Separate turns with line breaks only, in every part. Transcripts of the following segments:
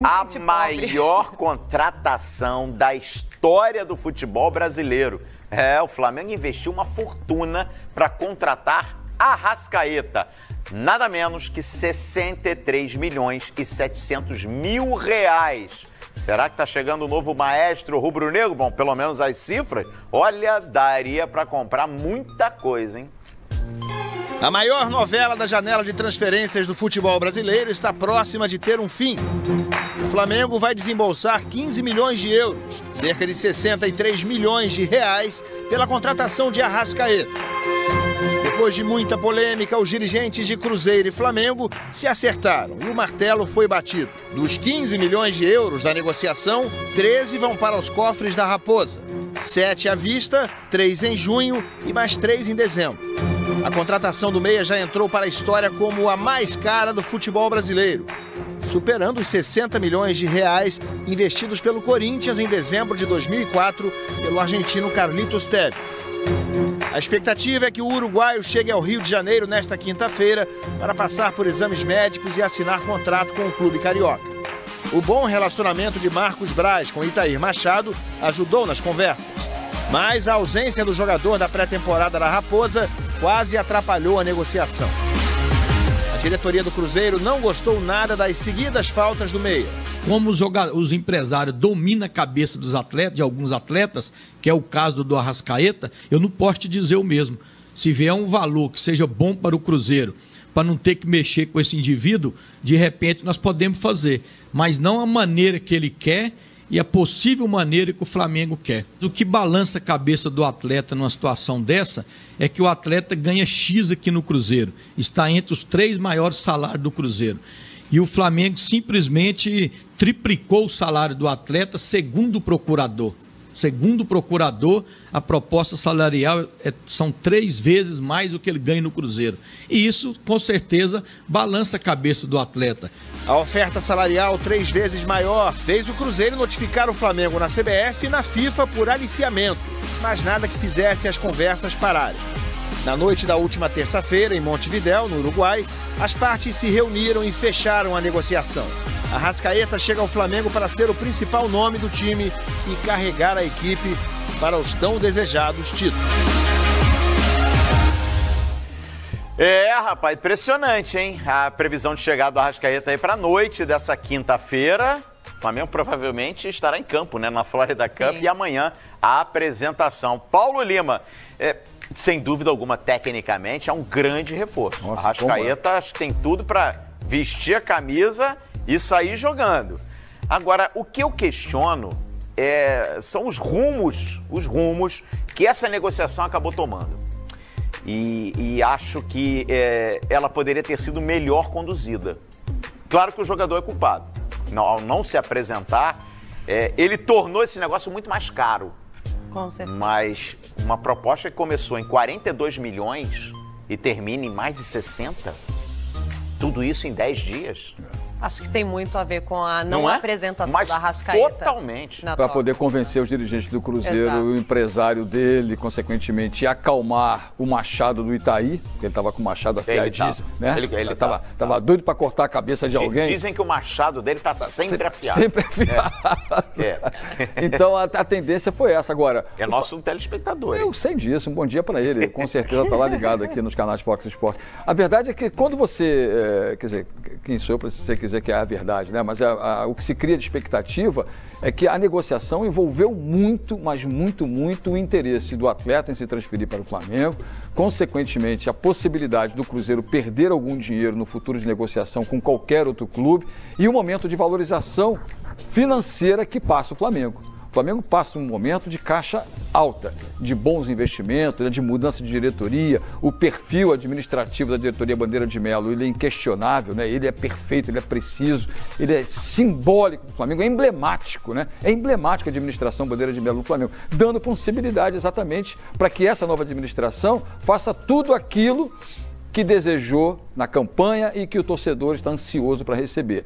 A maior contratação da história do futebol brasileiro. O Flamengo investiu uma fortuna para contratar Arrascaeta. Nada menos que 63 milhões e 700 mil reais. Será que tá chegando o novo maestro rubro-negro? Bom, pelo menos as cifras, olha, daria para comprar muita coisa, hein?
A maior novela da janela de transferências do futebol brasileiro está próxima de ter um fim. O Flamengo vai desembolsar 15 milhões de euros, cerca de 63 milhões de reais, pela contratação de Arrascaeta. Depois de muita polêmica, os dirigentes de Cruzeiro e Flamengo se acertaram e o martelo foi batido. Dos 15 milhões de euros da negociação, 13 vão para os cofres da Raposa. 7 à vista, 3 em junho e mais 3 em dezembro. A contratação do meia já entrou para a história como a mais cara do futebol brasileiro, superando os 60 milhões de reais investidos pelo Corinthians em dezembro de 2004 pelo argentino Carlitos Tevez. A expectativa é que o uruguaio chegue ao Rio de Janeiro nesta quinta-feira para passar por exames médicos e assinar contrato com o clube carioca. O bom relacionamento de Marcos Braz com Itair Machado ajudou nas conversas, mas a ausência do jogador da pré-temporada da Raposa quase atrapalhou a negociação. A diretoria do Cruzeiro não gostou nada das seguidas faltas do meia.
Como os empresários dominam a cabeça dos atletas, de alguns atletas, que é o caso do Arrascaeta, eu não posso te dizer o mesmo. Se vier um valor que seja bom para o Cruzeiro, para não ter que mexer com esse indivíduo, de repente nós podemos fazer, mas não a maneira que ele quer e a possível maneira que o Flamengo quer. O que balança a cabeça do atleta numa situação dessa é que o atleta ganha X aqui no Cruzeiro, está entre os 3 maiores salários do Cruzeiro. E o Flamengo simplesmente triplicou o salário do atleta, segundo o procurador. Segundo o procurador, a proposta salarial são 3 vezes mais do que ele ganha no Cruzeiro. E isso, com certeza, balança a cabeça do atleta.
A oferta salarial 3 vezes maior fez o Cruzeiro notificar o Flamengo na CBF e na FIFA por aliciamento, mas nada que fizesse as conversas pararem. Na noite da última terça-feira, em Montevidéu, no Uruguai, as partes se reuniram e fecharam a negociação. Arrascaeta chega ao Flamengo para ser o principal nome do time e carregar a equipe para os tão desejados títulos.
Rapaz, impressionante, hein? A previsão de chegada do Arrascaeta aí para a noite dessa quinta-feira. O Flamengo provavelmente estará em campo, né? Na Florida Cup. E amanhã a apresentação. Paulo Lima, sem dúvida alguma, tecnicamente, é um grande reforço. Nossa, Arrascaeta acho que tem tudo para vestir a camisa e sair jogando. Agora, o que eu questiono são os rumos que essa negociação acabou tomando. E acho que ela poderia ter sido melhor conduzida. Claro que o jogador é culpado. Ao não se apresentar, ele tornou esse negócio muito mais caro.
Com certeza.
Mas uma proposta que começou em 42 milhões e termina em mais de 60, tudo isso em 10 dias.
Acho que tem muito a ver com a não apresentação da Arrascaeta.
Totalmente.
Para poder convencer os dirigentes do Cruzeiro, o empresário dele, consequentemente, acalmar o Machado do Itaí, porque ele estava com o Machado afiadíssimo, né? Ele estava doido para cortar a cabeça de alguém.
Dizem que o Machado dele está sempre afiado.
Sempre afiado. Então a tendência foi essa. Agora,
é nosso telespectador.
Eu sei disso, um bom dia para ele. Com certeza está lá ligado aqui nos canais Fox Sports. A verdade é que quando você, quer dizer, quem sou eu para você dizer que é a verdade, né? Mas o que se cria de expectativa é que a negociação envolveu muito, mas muito o interesse do atleta em se transferir para o Flamengo, consequentemente a possibilidade do Cruzeiro perder algum dinheiro no futuro de negociação com qualquer outro clube e o momento de valorização financeira que passa o Flamengo. O Flamengo passa um momento de caixa alta, de bons investimentos, de mudança de diretoria, o perfil administrativo da diretoria Bandeira de Melo, ele é inquestionável, né? Ele é perfeito, ele é preciso, ele é simbólico do Flamengo, é emblemático, né? É emblemática a administração Bandeira de Melo no Flamengo, dando possibilidade exatamente para que essa nova administração faça tudo aquilo que desejou na campanha e que o torcedor está ansioso para receber.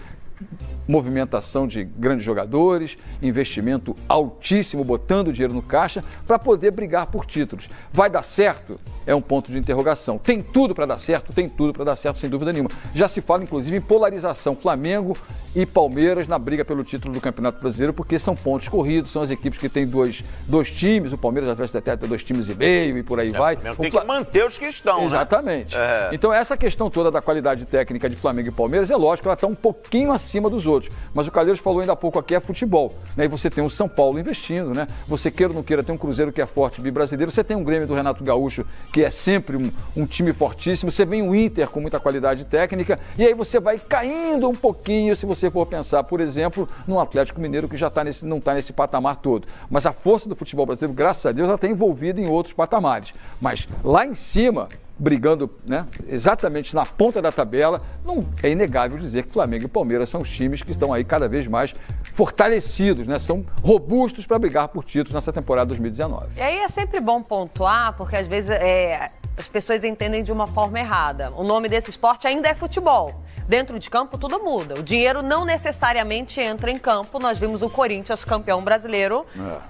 movimentação de grandes jogadores, investimento altíssimo, botando dinheiro no caixa para poder brigar por títulos. Vai dar certo? É um ponto de interrogação. Tem tudo para dar certo? Tem tudo para dar certo, sem dúvida nenhuma. Já se fala, inclusive, em polarização. Flamengo e Palmeiras na briga pelo título do Campeonato Brasileiro, porque são pontos corridos, são as equipes que têm dois times, o Palmeiras às vezes até 2,5 times e por aí vai.
Tem que manter os que estão,
exatamente.
Né?
Então essa questão toda da qualidade técnica de Flamengo e Palmeiras, é lógico, ela está um pouquinho acima dos outros. Mas o Calheiros falou ainda há pouco aqui, é futebol. Né? E você tem um São Paulo investindo, né? Você queira ou não queira, tem um Cruzeiro que é forte, bibrasileiro, você tem um Grêmio do Renato Gaúcho, que é sempre um time fortíssimo, você vem o Inter com muita qualidade técnica, e aí você vai caindo um pouquinho, se você for pensar, por exemplo, no Atlético Mineiro, que já não está nesse patamar todo. Mas a força do futebol brasileiro, graças a Deus, ela está envolvida em outros patamares. Mas lá em cima, brigando, né, exatamente na ponta da tabela, não é inegável dizer que Flamengo e Palmeiras são os times que estão aí cada vez mais fortalecidos, né, são robustos para brigar por títulos nessa temporada 2019.
E aí é sempre bom pontuar, porque às vezes as pessoas entendem de uma forma errada. O nome desse esporte ainda é futebol. Dentro de campo tudo muda. O dinheiro não necessariamente entra em campo. Nós vimos o Corinthians campeão brasileiro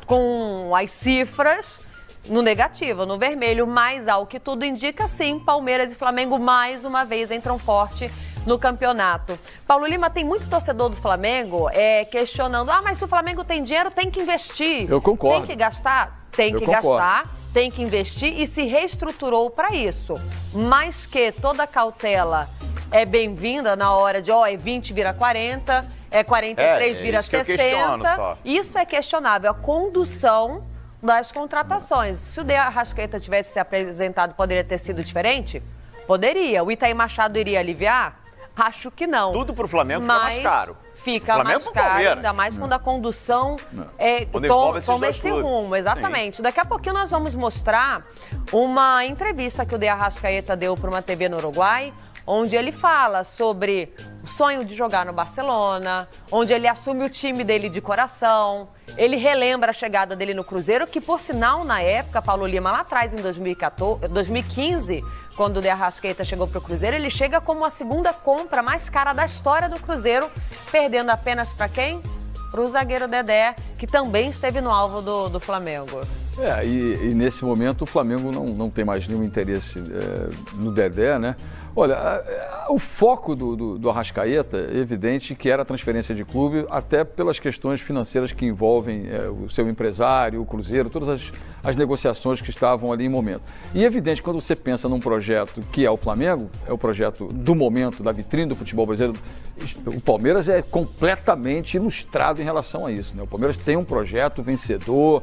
com as cifras no negativo, no vermelho, mas ao que tudo indica, sim, Palmeiras e Flamengo mais uma vez entram forte no campeonato. Paulo Lima, tem muito torcedor do Flamengo questionando, mas se o Flamengo tem dinheiro, tem que investir.
Eu concordo.
Tem que gastar? Tem que gastar, tem que investir e se reestruturou para isso. Mas que toda cautela é bem-vinda na hora de, é 20 vira 40, é 43 vira 60. Isso é questionável. A condução das contratações. Se o De Arrascaeta tivesse se apresentado, poderia ter sido diferente? Poderia. O Itaí Machado iria aliviar? Acho que não.
Tudo pro Flamengo fica mais caro.
Fica mais caro, ainda mais quando a condução toma esse rumo. Exatamente. Sim. Daqui a pouquinho nós vamos mostrar uma entrevista que o De Arrascaeta deu para uma TV no Uruguai, onde ele fala sobre o sonho de jogar no Barcelona, onde ele assume o time dele de coração, ele relembra a chegada dele no Cruzeiro, que por sinal, na época, Paulo Lima, lá atrás, em 2015, quando o De Arrascaeta chegou para o Cruzeiro, ele chega como a segunda compra mais cara da história do Cruzeiro, perdendo apenas para quem? Para o zagueiro Dedé, que também esteve no alvo do Flamengo.
E nesse momento o Flamengo não tem mais nenhum interesse no Dedé, né? Olha, o foco do Arrascaeta é evidente que era a transferência de clube, até pelas questões financeiras que envolvem o seu empresário, o Cruzeiro, todas as negociações que estavam ali em momento. E é evidente, quando você pensa num projeto que é o Flamengo, é o projeto do momento, da vitrine do futebol brasileiro, o Palmeiras é completamente ilustrado em relação a isso, né? O Palmeiras tem um projeto vencedor,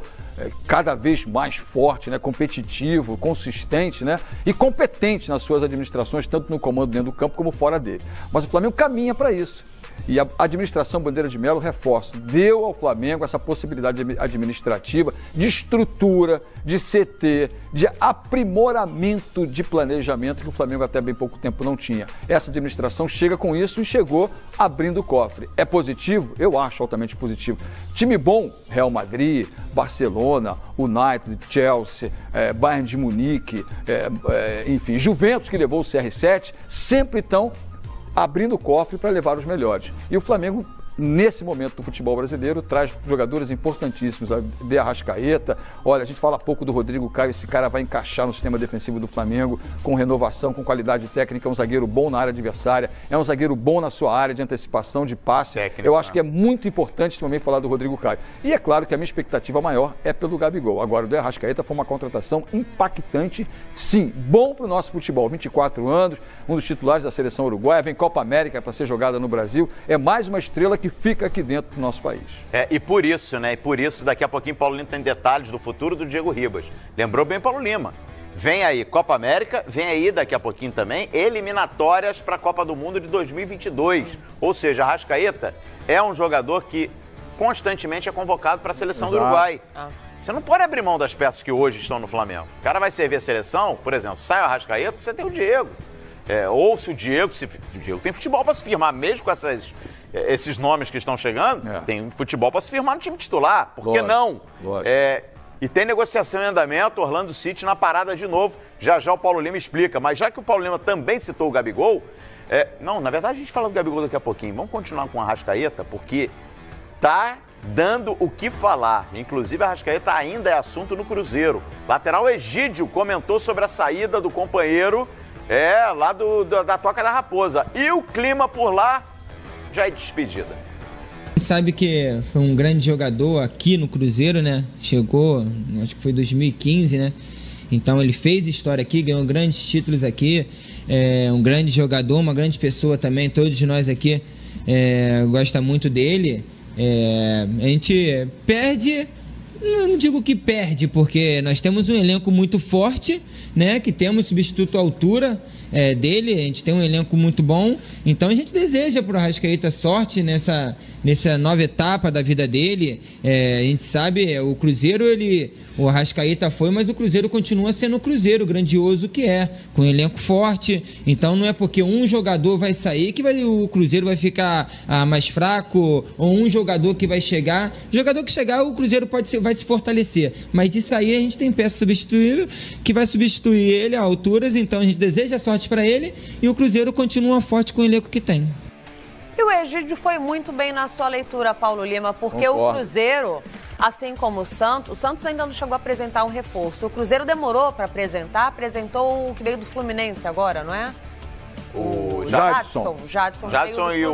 cada vez mais forte, né, competitivo, consistente, né, e competente nas suas administrações, tanto no comando dentro do campo como fora dele. Mas o Flamengo caminha para isso. E a administração Bandeira de Melo, reforça, deu ao Flamengo essa possibilidade administrativa de estrutura, de CT, de aprimoramento de planejamento que o Flamengo até bem pouco tempo não tinha. Essa administração chega com isso e chegou abrindo o cofre. É positivo? Eu acho altamente positivo. Time bom, Real Madrid, Barcelona, United, Chelsea, Bayern de Munique, enfim, Juventus, que levou o CR7, sempre estão abrindo o cofre para levar os melhores. E o Flamengo, nesse momento do futebol brasileiro, traz jogadores importantíssimos, a De Arrascaeta. Olha, a gente fala pouco do Rodrigo Caio, esse cara vai encaixar no sistema defensivo do Flamengo com renovação, com qualidade técnica, é um zagueiro bom na área adversária, é um zagueiro bom na sua área de antecipação, de passe. Eu acho que é muito importante também falar do Rodrigo Caio. E é claro que a minha expectativa maior é pelo Gabigol. Agora, o De Arrascaeta foi uma contratação impactante, sim, bom para o nosso futebol. 24 anos, um dos titulares da seleção uruguaia, vem Copa América para ser jogada no Brasil, é mais uma estrela que fica aqui dentro do nosso país.
E por isso, né? E por isso, daqui a pouquinho, Paulo Lima tem detalhes do futuro do Diego Ribas. Lembrou bem Paulo Lima. Vem aí Copa América, vem aí daqui a pouquinho também eliminatórias para a Copa do Mundo de 2022. Ou seja, Arrascaeta é um jogador que constantemente é convocado para a seleção do Uruguai. Você não pode abrir mão das peças que hoje estão no Flamengo. O cara vai servir a seleção, por exemplo, sai o Arrascaeta, você tem o Diego. Ou se o Diego tem futebol para se firmar, mesmo com esses nomes que estão chegando, tem futebol para se firmar no time titular. Por que não? E tem negociação em andamento, Orlando City na parada de novo. Já já o Paulo Lima explica. Mas já que o Paulo Lima também citou o Gabigol, Não, na verdade a gente fala do Gabigol daqui a pouquinho. Vamos continuar com a Arrascaeta, porque tá dando o que falar. Inclusive, a Arrascaeta ainda é assunto no Cruzeiro. Lateral Egídio comentou sobre a saída do companheiro lá da Toca da Raposa. E o clima por lá já é despedida.
A gente sabe que foi um grande jogador aqui no Cruzeiro, né? Chegou, acho que foi 2015, né? Então ele fez história aqui, ganhou grandes títulos aqui. Um grande jogador, uma grande pessoa também. Todos nós aqui gostamos muito dele. A gente perde, não digo que perde, porque nós temos um elenco muito forte, né? Que temos substituto à altura dele, a gente tem um elenco muito bom. Então a gente deseja para o Arrascaeta sorte nessa nova etapa da vida dele. A gente sabe, o Cruzeiro, o Arrascaeta foi, mas o Cruzeiro continua sendo o Cruzeiro grandioso que com um elenco forte. Então não é porque um jogador vai sair que o Cruzeiro vai ficar mais fraco, ou um jogador que vai chegar. Jogador que chegar, o Cruzeiro vai se fortalecer, mas de sair a gente tem peça substituível que vai substituir ele a alturas. Então a gente deseja sorte para ele e o Cruzeiro continua forte com o elenco que tem.
E o Egídio foi muito bem na sua leitura, Paulo Lima, porque o Cruzeiro, assim como o Santos ainda não chegou a apresentar um reforço. O Cruzeiro demorou para apresentar, apresentou o que veio do Fluminense agora, não é?
O
Jadson
e o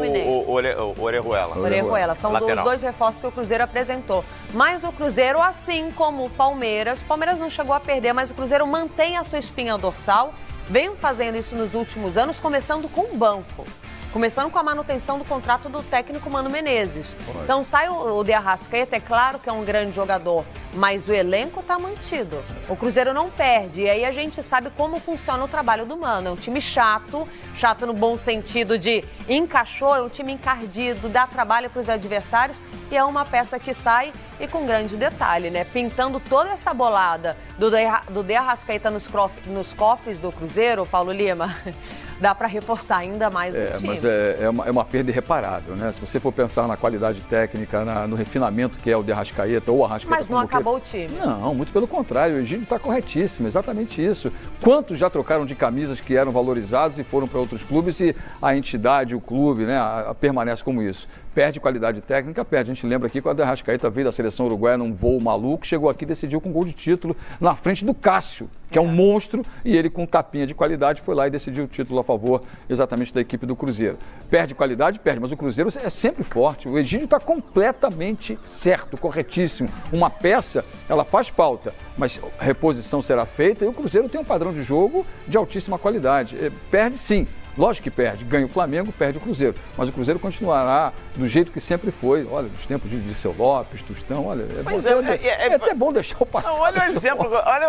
Orejuela. São os dois reforços que o Cruzeiro apresentou. Mas o Cruzeiro, assim como o Palmeiras não chegou a perder, mas o Cruzeiro mantém a sua espinha dorsal, vem fazendo isso nos últimos anos, começando com o banco. Começando com a manutenção do contrato do técnico Mano Menezes. Então sai o de Arrascaeta, é claro que é um grande jogador, mas o elenco está mantido. O Cruzeiro não perde, e aí a gente sabe como funciona o trabalho do Mano. É um time chato no bom sentido de encaixou, é um time encardido, dá trabalho para os adversários, e é uma peça que sai, e com grande detalhe, né? Pintando toda essa bolada do de Arrascaeta nos cofres do Cruzeiro, Paulo Lima, dá para reforçar ainda mais o time.
Mas é uma perda irreparável, né? Se você for pensar na qualidade técnica, no refinamento que é o de Arrascaeta ou o Arrascaeta.
Mas não acabou o time.
Não, muito pelo contrário. O Egídio está corretíssimo, exatamente isso. Quantos já trocaram de camisas que eram valorizados e foram para outros clubes e a entidade, o clube, né, permanece como isso? Perde qualidade técnica, perde. A gente lembra aqui quando o Arrascaeta veio da seleção uruguaia num voo maluco, chegou aqui e decidiu com gol de título na frente do Cássio, que é um monstro, e ele com tapinha de qualidade foi lá e decidiu o título a favor exatamente da equipe do Cruzeiro. Perde qualidade, perde, mas o Cruzeiro é sempre forte. O Egídio está completamente certo, corretíssimo. Uma peça, ela faz falta, mas reposição será feita e o Cruzeiro tem um padrão de jogo de altíssima qualidade. Perde sim. Lógico que perde, ganha o Flamengo, perde o Cruzeiro, mas o Cruzeiro continuará do jeito que sempre foi. Olha, nos tempos de Seu Lopes, Tostão, olha, é até bom deixar o passado.
Olha o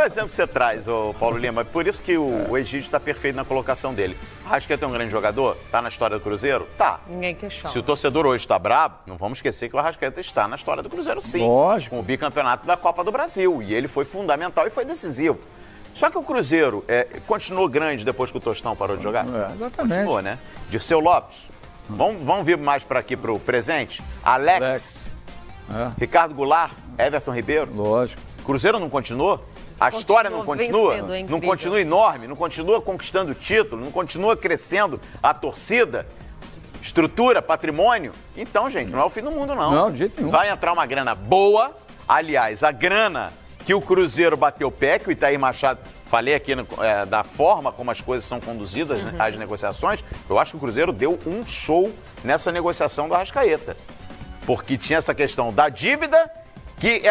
exemplo que você traz, Paulo Lima, por isso que o Egídio está perfeito na colocação dele. Arrascaeta é um grande jogador? Tá na história do Cruzeiro? Tá.
Ninguém questiona.
Se o torcedor hoje está bravo, não vamos esquecer que o Arrascaeta está na história do Cruzeiro sim.
Lógico.
Com o bicampeonato da Copa do Brasil, e ele foi fundamental e foi decisivo. Só que o Cruzeiro continuou grande depois que o Tostão parou de jogar?
Exatamente.
Continuou, né? Dirceu Lopes. Vamos vir mais para aqui para o presente. Alex. Ricardo Goulart, Everton Ribeiro.
Lógico.
Cruzeiro não continuou? A história não continua? Não continua enorme? Não continua conquistando título? Não continua crescendo a torcida? Estrutura, patrimônio? Então, gente, não é o fim do mundo, não.
Não, de jeito nenhum.
Vai entrar uma grana boa. Aliás, a grana que o Cruzeiro bateu o pé, que o Itair Machado, falei aqui da forma como as coisas são conduzidas, as negociações, eu acho que o Cruzeiro deu um show nessa negociação do Arrascaeta. Porque tinha essa questão da dívida, que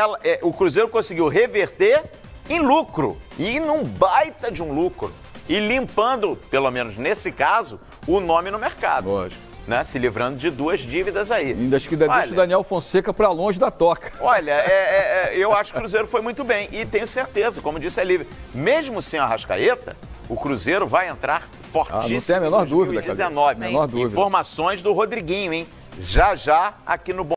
o Cruzeiro conseguiu reverter em lucro, e num baita de um lucro, e limpando, pelo menos nesse caso, o nome no mercado.
Lógico.
Né? Se livrando de duas dívidas aí.
Ainda acho que deixa o Daniel Fonseca para longe da toca.
Olha, eu acho que o Cruzeiro foi muito bem e tenho certeza, como disse a Lívia, mesmo sem a Arrascaeta, o Cruzeiro vai entrar fortíssimo.
Não tem a menor dúvida,
2019.
Menor dúvida.
Informações do Rodriguinho, hein? Já aqui no